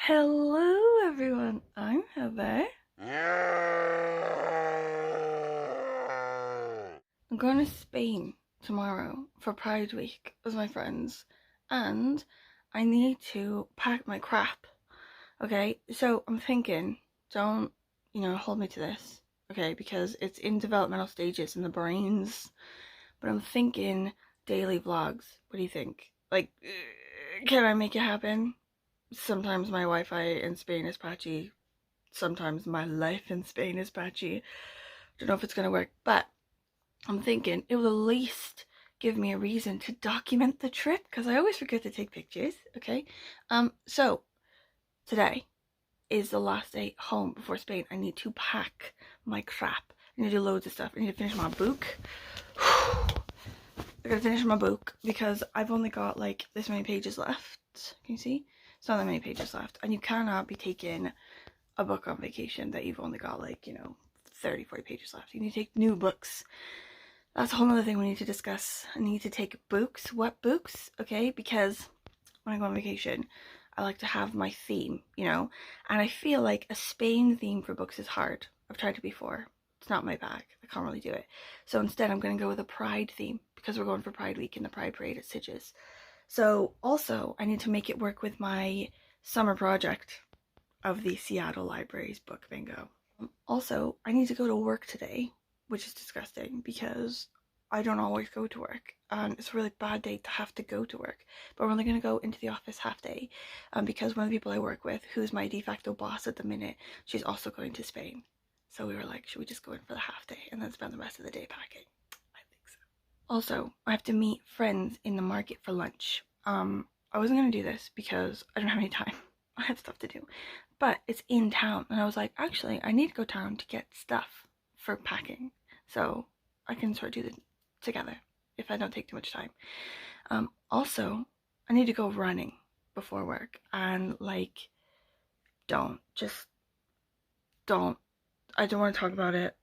Hello everyone, I'm Heather. I'm going to Spain tomorrow for Pride Week with my friends and I need to pack my crap. Okay, so I'm thinking, don't, hold me to this, okay, because it's in developmental stages in the brains, but I'm thinking daily vlogs. What do you think? Like, can I make it happen? Sometimes my Wi-Fi in Spain is patchy. Sometimes my life in Spain is patchy. Don't know if it's gonna work, but I'm thinking it will at least give me a reason to document the trip because I always forget to take pictures. Okay, so today is the last day home before Spain. I need to pack my crap. I need to do loads of stuff. I need to finish my book. I gotta finish my book because I've only got like this many pages left. Can you see? It's not that many pages left, and you cannot be taking a book on vacation that you've only got like 30 40 pages left. You need to take new books. That's a whole other thing we need to discuss. I need to take books. What books? Okay, because when I go on vacation I like to have my theme, and I feel like a Spain theme for books is hard. I've tried it before. It's not my bag. I can't really do it. So instead I'm going to go with a Pride theme because we're going for Pride Week and the Pride Parade at Sitges. So also I need to make it work with my summer project of the Seattle Library's book bingo. Also, I need to go to work today, which is disgusting because I don't always go to work and it's a really bad day to have to go to work, but we're only going to go into the office half day because one of the people I work with, who's my de facto boss at the minute, she's also going to Spain. So we were like, should we just go in for the half day and then spend the rest of the day packing? I think so. Also, I have to meet friends in the market for lunch. I wasn't going to do this because I don't have any time. I have stuff to do, but it's in town and I was like, actually I need to go town to get stuff for packing so I can sort of do it together if I don't take too much time. Also I need to go running before work and like don't I don't want to talk about it.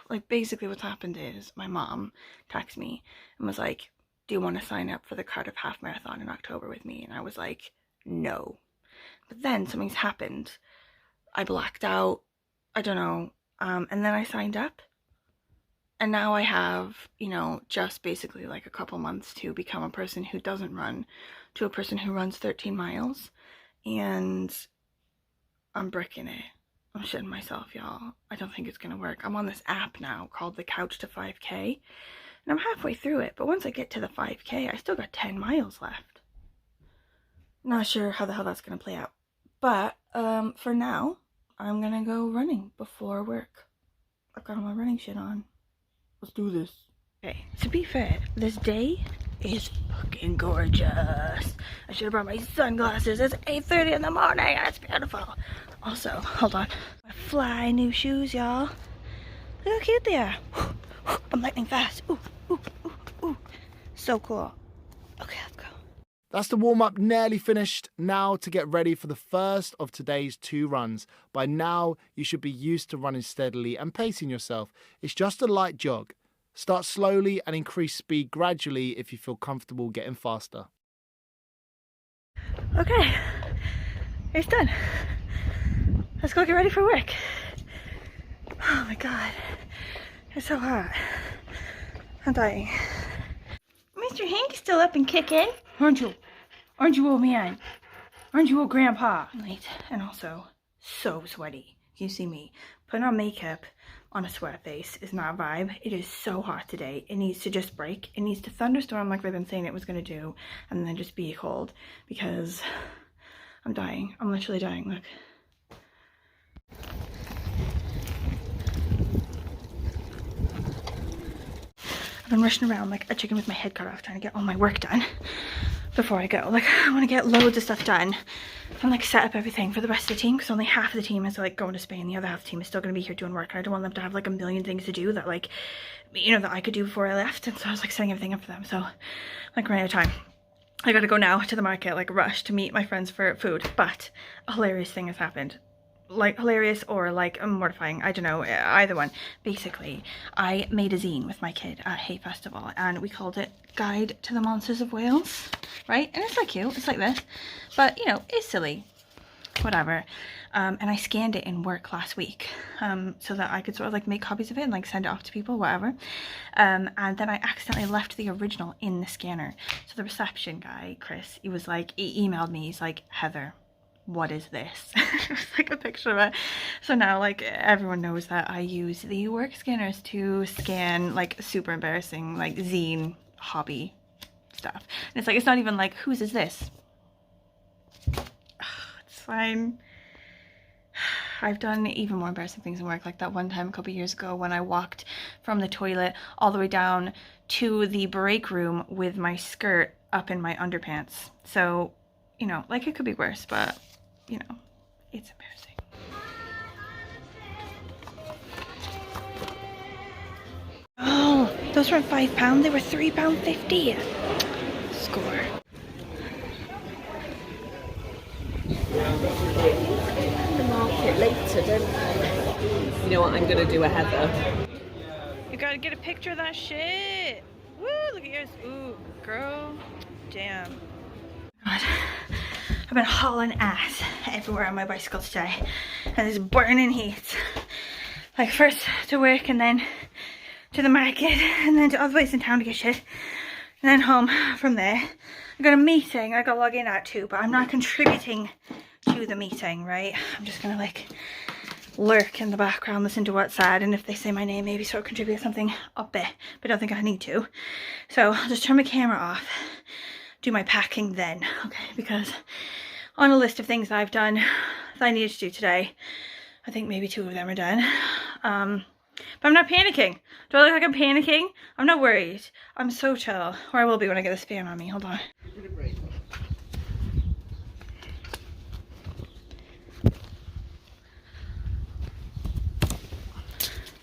Like basically what's happened is my mom texted me and was like, do you want to sign up for the Cardiff Half Marathon in October with me? And I was like, no. But then something's happened. I blacked out. I don't know. And then I signed up. And now I have, just basically like a couple months to become a person who doesn't run to a person who runs 13 miles. And I'm bricking it. I'm shitting myself, y'all. I don't think it's going to work. I'm on this app now called the Couch to 5K. And I'm halfway through it. But once I get to the 5K, I still got 10 miles left. Not sure how the hell that's going to play out. But for now, I'm gonna go running before work. I've got all my running shit on. Let's do this. Okay, to be fair, this day is fucking gorgeous. I should have brought my sunglasses. It's 8:30 in the morning and it's beautiful. Also, hold on. My fly new shoes, y'all. Look how cute they are. I'm lightning fast. Ooh, ooh, ooh, ooh. So cool. Okay, let's go. That's the warm-up nearly finished. Now to get ready for the first of today's 2 runs. By now, you should be used to running steadily and pacing yourself. It's just a light jog. Start slowly and increase speed gradually if you feel comfortable getting faster. Okay, it's done. Let's go get ready for work. Oh my god, it's so hot. I'm dying. Mr. Hank's still up and kicking. Aren't you? Aren't you, old man? Aren't you, old grandpa? Late and also so sweaty. You see me putting on makeup on a sweat face is not a vibe. It is so hot today. It needs to just break. It needs to thunderstorm like they've been saying it was going to do, and then just be cold because I'm dying. I'm literally dying. Look. I've been rushing around like a chicken with my head cut off trying to get all my work done before I go. Like, I want to get loads of stuff done and like set up everything for the rest of the team because only half of the team is like going to Spain. The other half of the team is still going to be here doing work, and I don't want them to have like a million things to do that like, that I could do before I left. And so I was like setting everything up for them. So I'm like running out of time. I gotta go now to the market, like rush to meet my friends for food. But a hilarious thing has happened. Like hilarious or like mortifying, I don't know, either one. Basically, I made a zine with my kid at Hay Festival and we called it Guide to the Monsters of Wales, right? And it's like cute, it's like this, but it's silly. whatever. And I scanned it in work last week so that I could sort of like make copies of it and like send it off to people, whatever. And then I accidentally left the original in the scanner. So the reception guy, Chris, he emailed me, he's like, Heather, what is this? It was like a picture of it. So now like everyone knows that I use the work scanners to scan like super embarrassing like zine hobby stuff. And it's like, it's not even like, whose is this? It's fine. I've done even more embarrassing things in work, like that one time a couple years ago when I walked from the toilet all the way down to the break room with my skirt up in my underpants. So, you know, like it could be worse, but you know, it's embarrassing. Oh, those weren't £5, they were £3.50. Score. The market later, don't they? You know what? I'm gonna do a Heather. You gotta get a picture of that shit. Woo, look at yours. Ooh, girl. Damn. God. I've been hauling ass everywhere on my bicycle today. And it's burning heat. Like first to work and then to the market and then to other places in town to get shit. And then home from there. I got a meeting I gotta log in at 2, but I'm not contributing to the meeting, right? I'm just gonna like lurk in the background, listen to what's said, and if they say my name, maybe sort of contribute something up there, but I don't think I need to. So I'll just turn my camera off, do my packing then, okay? Because on a list of things that I've done that I needed to do today, I think maybe 2 of them are done. But I'm not panicking. Do I look like I'm panicking? I'm not worried. I'm so chill. Or I will be when I get a span on me. Hold on.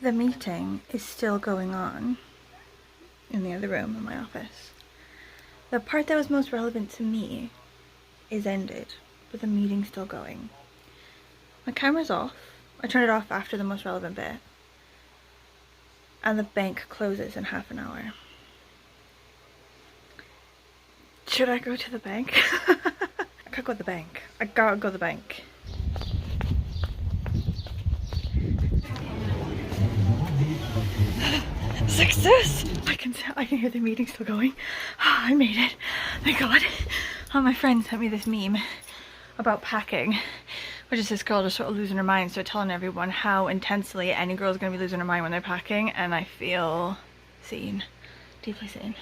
The meeting is still going on in the other room in my office. The part that was most relevant to me is ended, but the meeting's still going. My camera's off. I turned it off after the most relevant bit. And the bank closes in half an hour. Should I go to the bank? I can't go to the bank. I gotta go to the bank. Success! I can hear the meeting still going. Oh, I made it. Thank God. My friend sent me this meme about packing, which is this girl just sort of losing her mind, so telling everyone how intensely any girl's gonna be losing her mind when they're packing, and I feel seen. Deeply seen.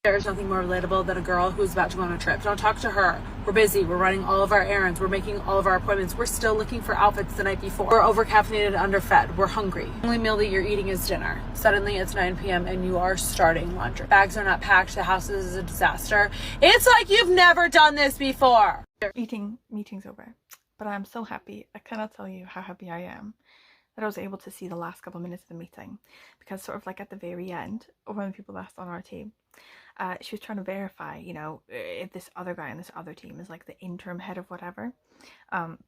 There's nothing more relatable than a girl who's about to go on a trip. Don't talk to her. We're busy. We're running all of our errands. We're making all of our appointments. We're still looking for outfits the night before. We're over-caffeinated, underfed. We're hungry. The only meal that you're eating is dinner. Suddenly it's 9 p.m. and you are starting laundry. Bags are not packed. The house is a disaster. It's like you've never done this before. Meeting's over. But I'm so happy. I cannot tell you how happy I am that I was able to see the last couple of minutes of the meeting, because sort of like at the very end, one of the people that's on our team, she was trying to verify, you know, if this other guy on this other team is like the interim head of whatever.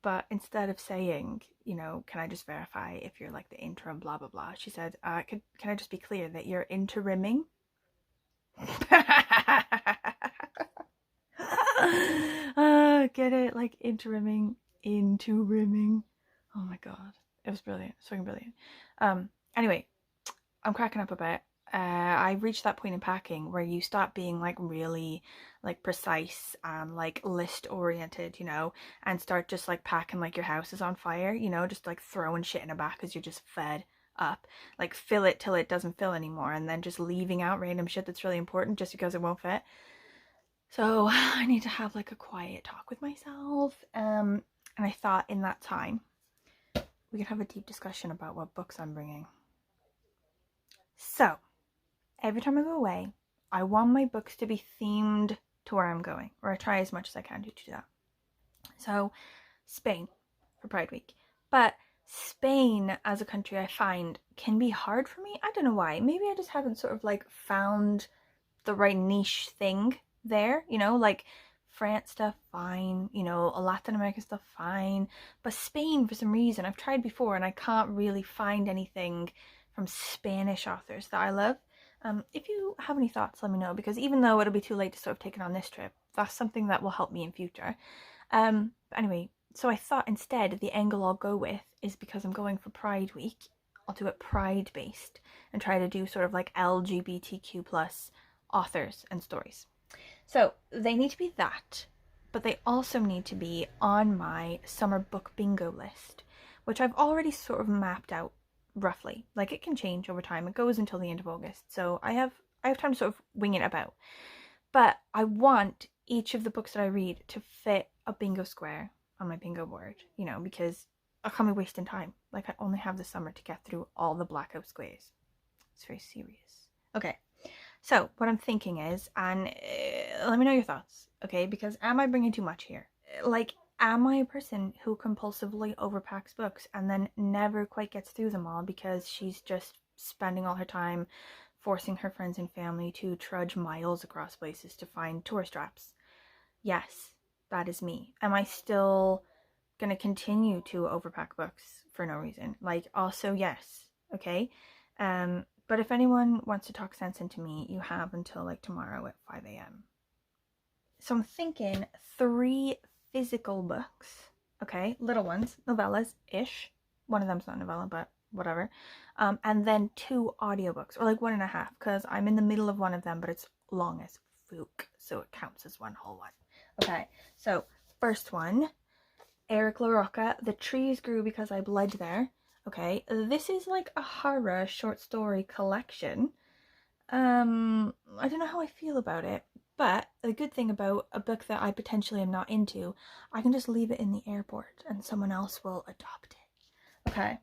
But instead of saying, you know, can I just verify if you're like the interim blah blah blah, she said, can I just be clear that you're interiming? Get it? Like interiming, into rimming. Oh my God. It was brilliant. So fucking brilliant. Anyway, I'm cracking up a bit. I reached that point in packing where you stop being like really like precise and like list oriented, you know, and start just like packing like your house is on fire, you know, just like throwing shit in a bag because you're just fed up. Like fill it till it doesn't fill anymore, and then just leaving out random shit that's really important just because it won't fit. So I need to have like a quiet talk with myself. And I thought in that time we could have a deep discussion about what books I'm bringing. So every time I go away, I want my books to be themed to where I'm going, or I try as much as I can to do that. So Spain for Pride Week. But Spain as a country, I find, can be hard for me. I don't know why. Maybe I just haven't sort of like found the right niche thing there, you know, like France stuff, fine, you know, Latin American stuff, fine. But Spain, for some reason, I've tried before and I can't really find anything from Spanish authors that I love. If you have any thoughts, let me know, because even though it'll be too late to sort of take it on this trip, that's something that will help me in future. But anyway, So I thought instead the angle I'll go with is, because I'm going for Pride Week, I'll do it Pride based and try to do sort of like LGBTQ plus authors and stories. So they need to be that, but they also need to be on my summer book bingo list, which I've already sort of mapped out roughly. Like, it can change over time. It goes until the end of August, so I have time to sort of wing it about. But I want each of the books that I read to fit a bingo square on my bingo board, you know, because I can't be wasting time. Like, I only have the summer to get through all the blackout squares. It's very serious. Okay, so what I'm thinking is, and let me know your thoughts, okay? Because am I bringing too much here? Like, am I a person who compulsively overpacks books and then never quite gets through them all because she's just spending all her time forcing her friends and family to trudge miles across places to find tourist traps? Yes, that is me. Am I still gonna continue to overpack books for no reason? Like, also yes, okay? But if anyone wants to talk sense into me, you have until like tomorrow at 5 a.m. So I'm thinking 3 physical books, okay? Little ones, novellas-ish. One of them's not a novella, but whatever. And then 2 audiobooks, or like 1.5, because I'm in the middle of one of them, but it's long as fuck, so it counts as one whole one. Okay, so first one, Eric LaRocca, The Trees Grew Because I Bled There. Okay, this is like a horror short story collection. I don't know how I feel about it, but the good thing about a book that I potentially am not into, I can just leave it in the airport and someone else will adopt it. Okay,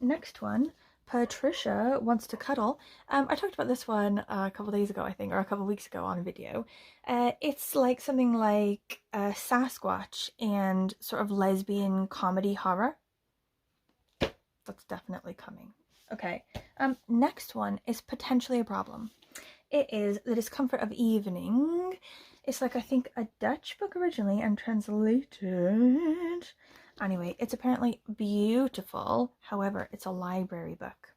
next one, Patricia Wants to Cuddle. I talked about this one a couple days ago, I think, or a couple weeks ago on a video. It's like something like Sasquatch and sort of lesbian comedy horror. That's definitely coming. Okay, next one is potentially a problem. It is The Discomfort of Evening. It's like, I think, a Dutch book originally and translated. Anyway, it's apparently beautiful. However, it's a library book,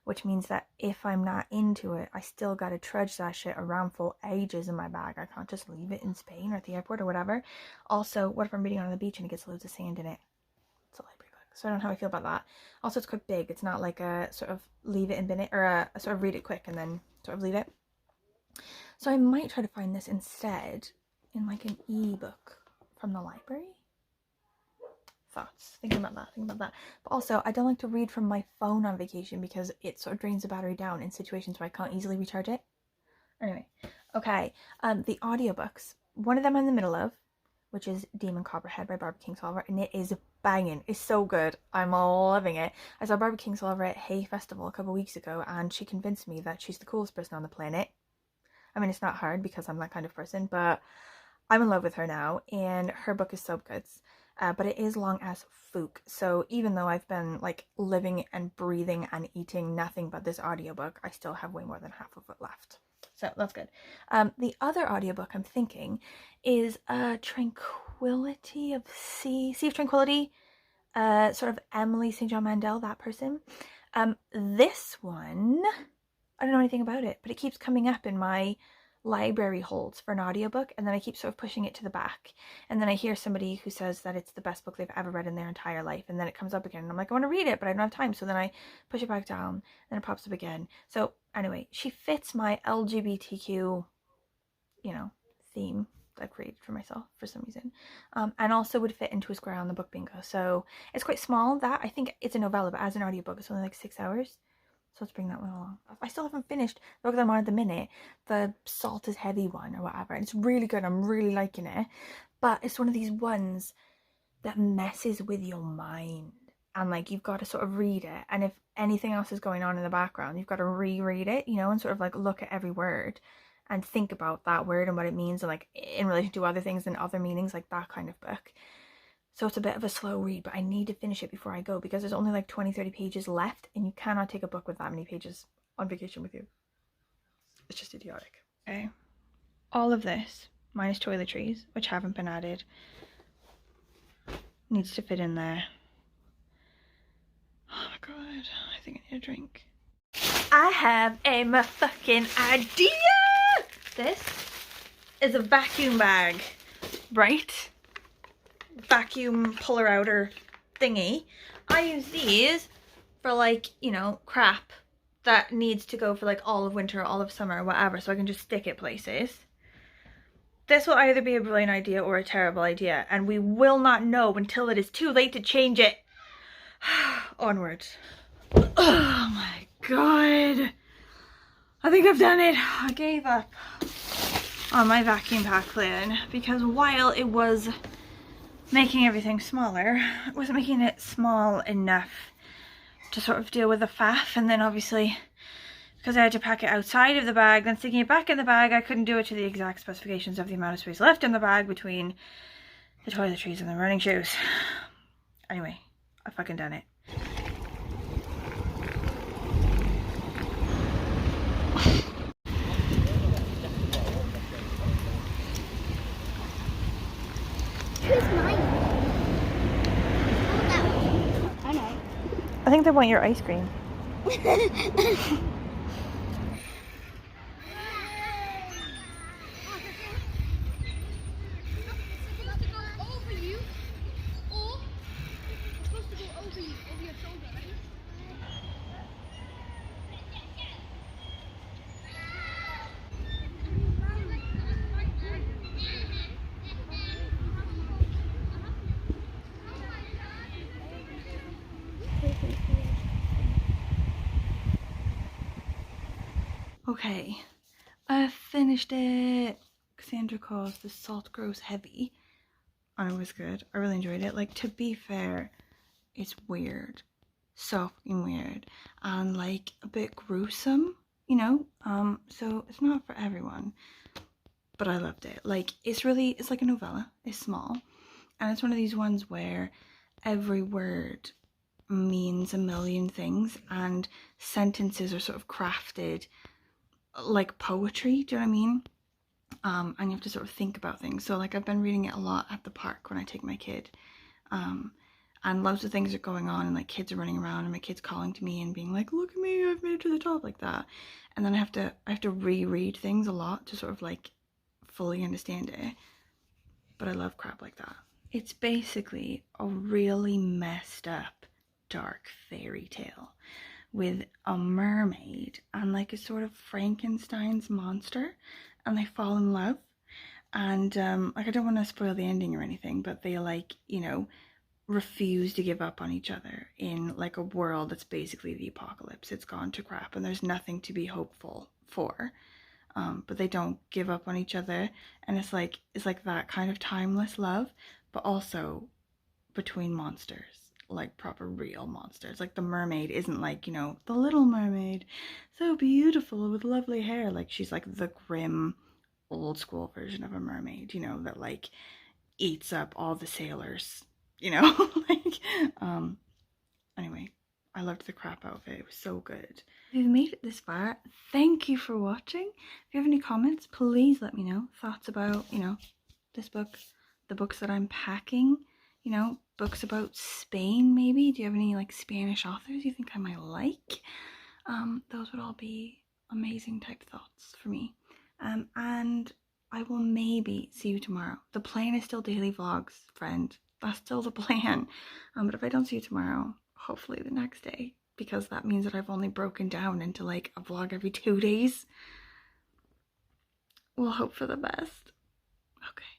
which means that if I'm not into it, I still gotta trudge that shit around for ages in my bag. I can't just leave it in Spain or at the airport or whatever. Also, what if I'm reading on the beach and it gets loads of sand in it? It's a library book, so I don't know how I feel about that. Also, it's quite big. It's not like a sort of leave it and bin it, or a sort of read it quick and then sort of leave it. So I might try to find this instead in like an ebook from the library. Thoughts, thinking about that. But also, I don't like to read from my phone on vacation because it sort of drains the battery down in situations where I can't easily recharge it. Anyway, okay, the audiobooks. One of them I'm in the middle of, which is Demon Copperhead by Barbara Kingsolver, and it is banging. It's so good. I'm loving it. I saw Barbara Kingsolver at Hay Festival a couple weeks ago, and she convinced me that she's the coolest person on the planet. I mean, it's not hard because I'm that kind of person, but I'm in love with her now, and her book is so good. But it is long as fuck. So even though I've been like living and breathing and eating nothing but this audiobook, I still have way more than half of it left. So that's good. The other audiobook I'm thinking is Tranquility of Sea of Tranquility, sort of Emily St. John Mandel, that person. This one, I don't know anything about it, but it keeps coming up in my library holds for an audiobook, and then I keep sort of pushing it to the back, and then I hear somebody who says that it's the best book they've ever read in their entire life, and then it comes up again, and I'm like, I want to read it, but I don't have time, so then I push it back down, then it pops up again. So anyway, she fits my LGBTQ, you know, theme that I've created for myself for some reason, and also would fit into a square on the book bingo. So it's quite small. That, I think it's a novella, but as an audiobook it's only like 6 hours. So let's bring that one along. I still haven't finished the book that I'm on at the minute, the Salt is Heavy one or whatever. And it's really good. I'm really liking it. But it's one of these ones that messes with your mind. And like, you've got to sort of read it. And if anything else is going on in the background, you've got to reread it, you know, and sort of like look at every word and think about that word and what it means, and like in relation to other things and other meanings, like that kind of book. So it's a bit of a slow read, but I need to finish it before I go because there's only like 20-30 pages left, and you cannot take a book with that many pages on vacation with you. It's just idiotic. Okay. All of this, minus toiletries, which haven't been added, needs to fit in there. Oh my god, I think I need a drink. I have a motherfucking idea! This is a vacuum bag, right? vacuum puller outer thingy. I use these for like, you know, crap that needs to go for like all of winter, all of summer, whatever, so I can just stick it places. This will either be a brilliant idea or a terrible idea, and we will not know until it is too late to change it. Onward. Oh my god. I think I've done it. I gave up on my vacuum pack plan because while it was making everything smaller, it wasn't making it small enough to sort of deal with the faff, and then obviously because I had to pack it outside of the bag, then sticking it back in the bag, I couldn't do it to the exact specifications of the amount of space left in the bag between the toiletries and the running shoes. Anyway, I fucking done it. Who's mine? Oh, that one. I know. I think they want your ice cream. Okay, I finished it. Cassandra calls the salt grows heavy. And it was good. I really enjoyed it. Like, to be fair, it's weird. So fucking weird. And like a bit gruesome, you know? So it's not for everyone. But I loved it. Like, it's like a novella. It's small. And it's one of these ones where every word means a million things and sentences are sort of crafted like poetry, do you know what I mean? And you have to sort of think about things. So like I've been reading it a lot at the park when I take my kid, and loads of things are going on, and like kids are running around, and my kid's calling to me and being like, look at me, I've made it to the top, like that. And then I have to reread things a lot to sort of like fully understand it. But I love crap like that. It's basically a really messed up dark fairy tale with a mermaid and like a sort of Frankenstein's monster, and they fall in love, and like I don't want to spoil the ending or anything, but they like, you know, refuse to give up on each other in like a world that's basically the apocalypse. It's gone to crap and there's nothing to be hopeful for, but they don't give up on each other, and it's like that kind of timeless love, but also between monsters, like proper real monsters. Like the mermaid isn't like, you know, the Little Mermaid, so beautiful with lovely hair. Like she's like the grim old school version of a mermaid, you know, that like eats up all the sailors, you know. Like anyway, I loved the crap out of it. It was so good. If you've made it this far, thank you for watching. If you have any comments, please let me know. Thoughts about, you know, this book, the books that I'm packing, you know, books about Spain maybe. Do you have any like Spanish authors you think I might like? Those would all be amazing type thoughts for me. And I will maybe see you tomorrow. The plan is still daily vlogs, friend. That's still the plan. But if I don't see you tomorrow, hopefully the next day, because that means that I've only broken down into like a vlog every 2 days. We'll hope for the best. Okay.